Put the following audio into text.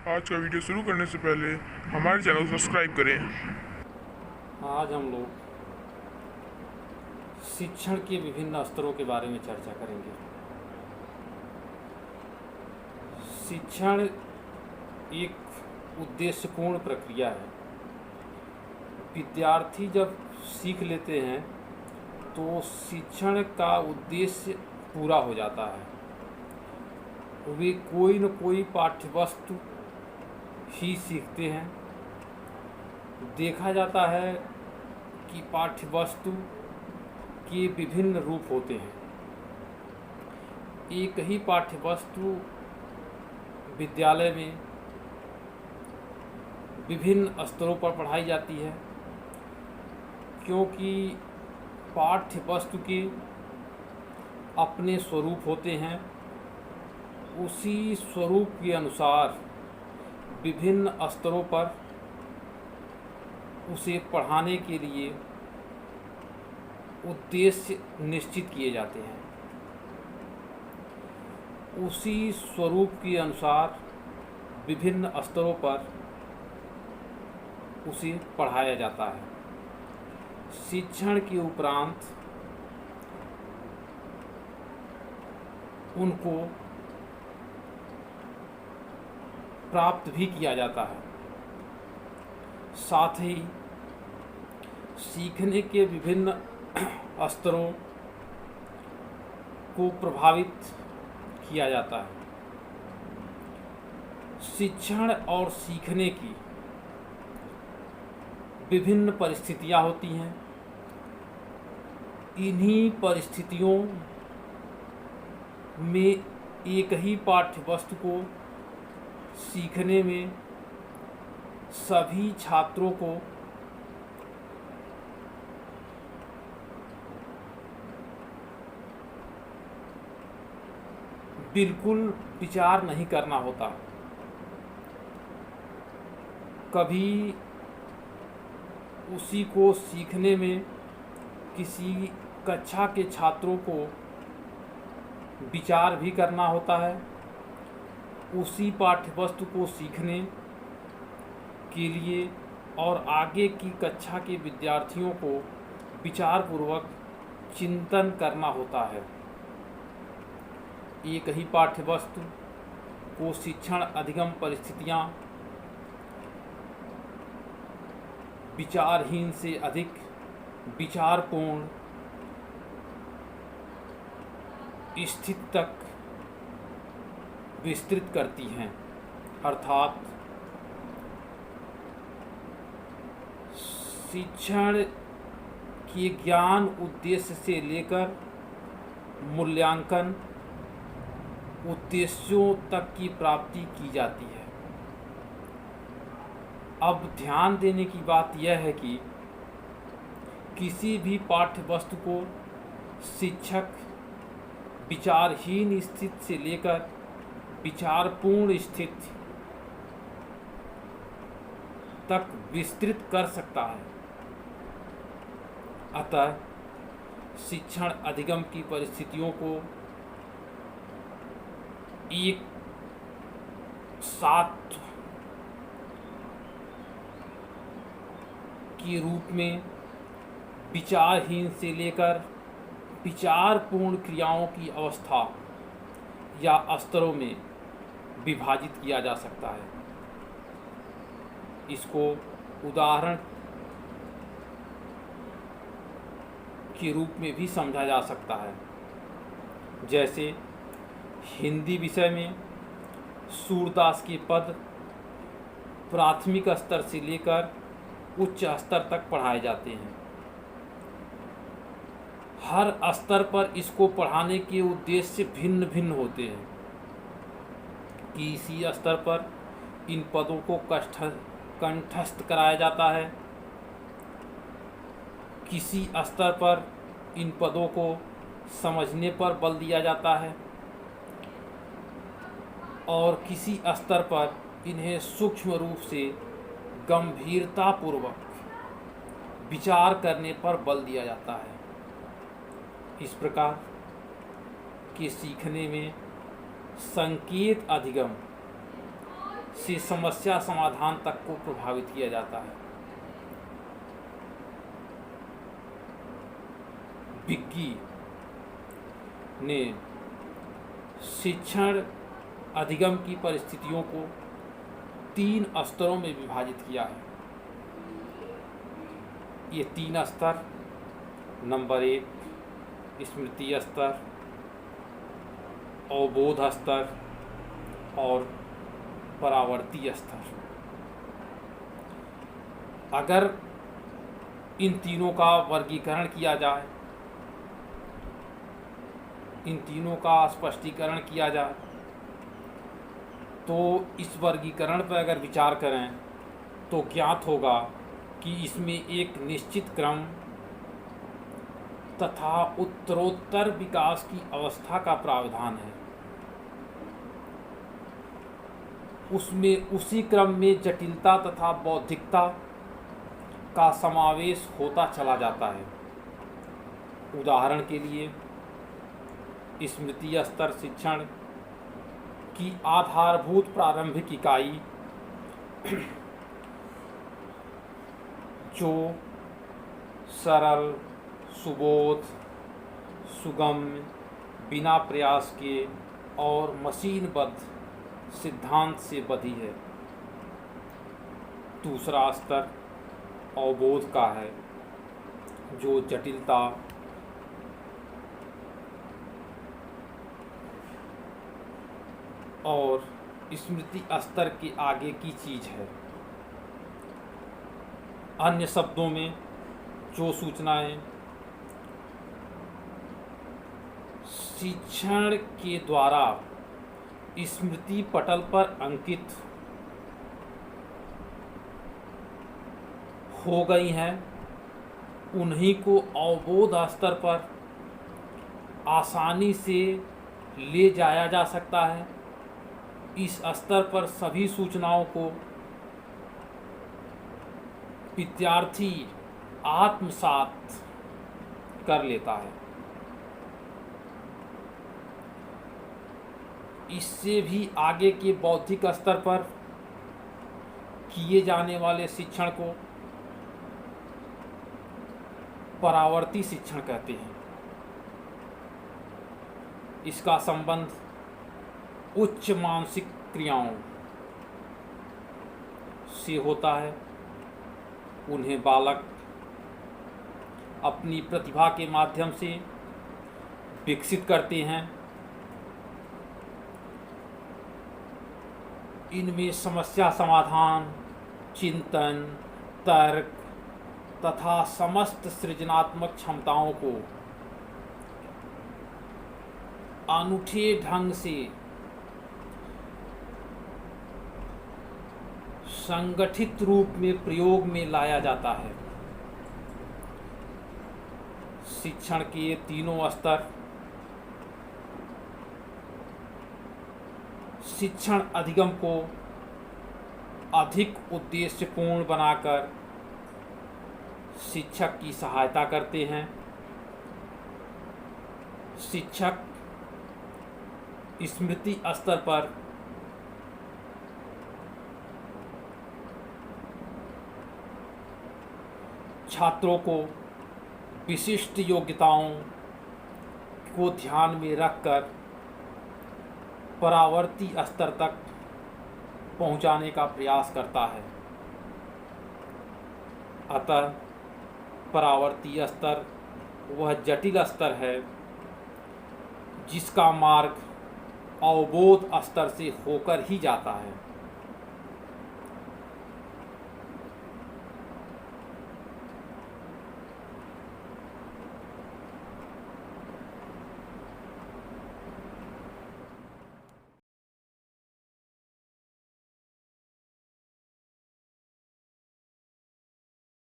आज का वीडियो शुरू करने से पहले हमारे चैनल को सब्सक्राइब करें। आज हम लोग शिक्षण के विभिन्न स्तरों के बारे में चर्चा करेंगे। शिक्षण एक उद्देश्यपूर्ण प्रक्रिया है। विद्यार्थी जब सीख लेते हैं तो शिक्षण का उद्देश्य पूरा हो जाता है। वे कोई न कोई पाठ्यवस्तु ही सीखते हैं। देखा जाता है कि पाठ्यवस्तु के विभिन्न रूप होते हैं। एक ही पाठ्यवस्तु विद्यालय में विभिन्न स्तरों पर पढ़ाई जाती है, क्योंकि पाठ्यवस्तु के अपने स्वरूप होते हैं। उसी स्वरूप के अनुसार विभिन्न स्तरों पर उसे पढ़ाने के लिए उद्देश्य निश्चित किए जाते हैं। उसी स्वरूप के अनुसार विभिन्न स्तरों पर उसे पढ़ाया जाता है। शिक्षण के उपरांत उनको प्राप्त भी किया जाता है। साथ ही सीखने के विभिन्न स्तरों को प्रभावित किया जाता है। शिक्षण और सीखने की विभिन्न परिस्थितियां होती हैं। इन्हीं परिस्थितियों में एक ही पाठ्यवस्तु को सीखने में सभी छात्रों को बिल्कुल विचार नहीं करना होता। कभी उसी को सीखने में किसी कक्षा के छात्रों को विचार भी करना होता है। उसी पाठ्यवस्तु को सीखने के लिए और आगे की कक्षा के विद्यार्थियों को विचारपूर्वक चिंतन करना होता है। एक ही पाठ्यवस्तु को शिक्षण अधिगम परिस्थितियां विचारहीन से अधिक विचारपूर्ण स्थिति तक विस्तृत करती हैं। अर्थात शिक्षण के ज्ञान उद्देश्य से लेकर मूल्यांकन उद्देश्यों तक की प्राप्ति की जाती है। अब ध्यान देने की बात यह है कि किसी भी पाठ्यवस्तु को शिक्षक विचारहीन स्थिति से लेकर विचारपूर्ण स्थिति तक विस्तृत कर सकता है। अतः शिक्षण अधिगम की परिस्थितियों को एक साथ के रूप में विचारहीन से लेकर विचारपूर्ण क्रियाओं की अवस्था या स्तरों में विभाजित किया जा सकता है। इसको उदाहरण के रूप में भी समझा जा सकता है। जैसे हिंदी विषय में सूरदास के पद प्राथमिक स्तर से लेकर उच्च स्तर तक पढ़ाए जाते हैं। हर स्तर पर इसको पढ़ाने के उद्देश्य भिन्न भिन्न होते हैं। किसी स्तर पर इन पदों को कंठस्थ कराया जाता है, किसी स्तर पर इन पदों को समझने पर बल दिया जाता है और किसी स्तर पर इन्हें सूक्ष्म रूप से गंभीरतापूर्वक विचार करने पर बल दिया जाता है। इस प्रकार के सीखने में संकेत अधिगम से समस्या समाधान तक को प्रभावित किया जाता है। विज्ञी ने शिक्षण अधिगम की परिस्थितियों को 3 स्तरों में विभाजित किया है। ये 3 स्तर, नंबर 1 स्मृति स्तर, अवबोध स्तर और परावर्ती स्तर। अगर इन तीनों का वर्गीकरण किया जाए, इन तीनों का स्पष्टीकरण किया जाए, तो इस वर्गीकरण पर अगर विचार करें तो ज्ञात होगा कि इसमें एक निश्चित क्रम तथा उत्तरोत्तर विकास की अवस्था का प्रावधान है। उसमें उसी क्रम में जटिलता तथा बौद्धिकता का समावेश होता चला जाता है। उदाहरण के लिए स्मृति स्तर शिक्षण की आधारभूत प्रारंभिक इकाई जो सरल, सुबोध, सुगम्य, बिना प्रयास के और मशीनबद्ध सिद्धांत से बधी है। दूसरा स्तर अवबोध का है जो जटिलता, और स्मृति स्तर के आगे की चीज है। अन्य शब्दों में जो सूचनाएं शिक्षण के द्वारा स्मृति पटल पर अंकित हो गई हैं, उन्हीं को अवबोध स्तर पर आसानी से ले जाया जा सकता है। इस स्तर पर सभी सूचनाओं को विद्यार्थी आत्मसात कर लेता है। इससे भी आगे के बौद्धिक स्तर पर किए जाने वाले शिक्षण को परावर्ती शिक्षण कहते हैं। इसका संबंध उच्च मानसिक क्रियाओं से होता है। उन्हें बालक अपनी प्रतिभा के माध्यम से विकसित करते हैं। इनमें समस्या समाधान, चिंतन, तर्क तथा समस्त सृजनात्मक क्षमताओं को अनूठे ढंग से संगठित रूप में प्रयोग में लाया जाता है। शिक्षण के तीनों स्तर शिक्षण अधिगम को अधिक उद्देश्यपूर्ण बनाकर शिक्षक की सहायता करते हैं। शिक्षक स्मृति स्तर पर छात्रों को विशिष्ट योग्यताओं को ध्यान में रखकर परावर्ती स्तर तक पहुंचाने का प्रयास करता है। अतः परावर्ती स्तर वह जटिल स्तर है जिसका मार्ग अवबोध स्तर से होकर ही जाता है।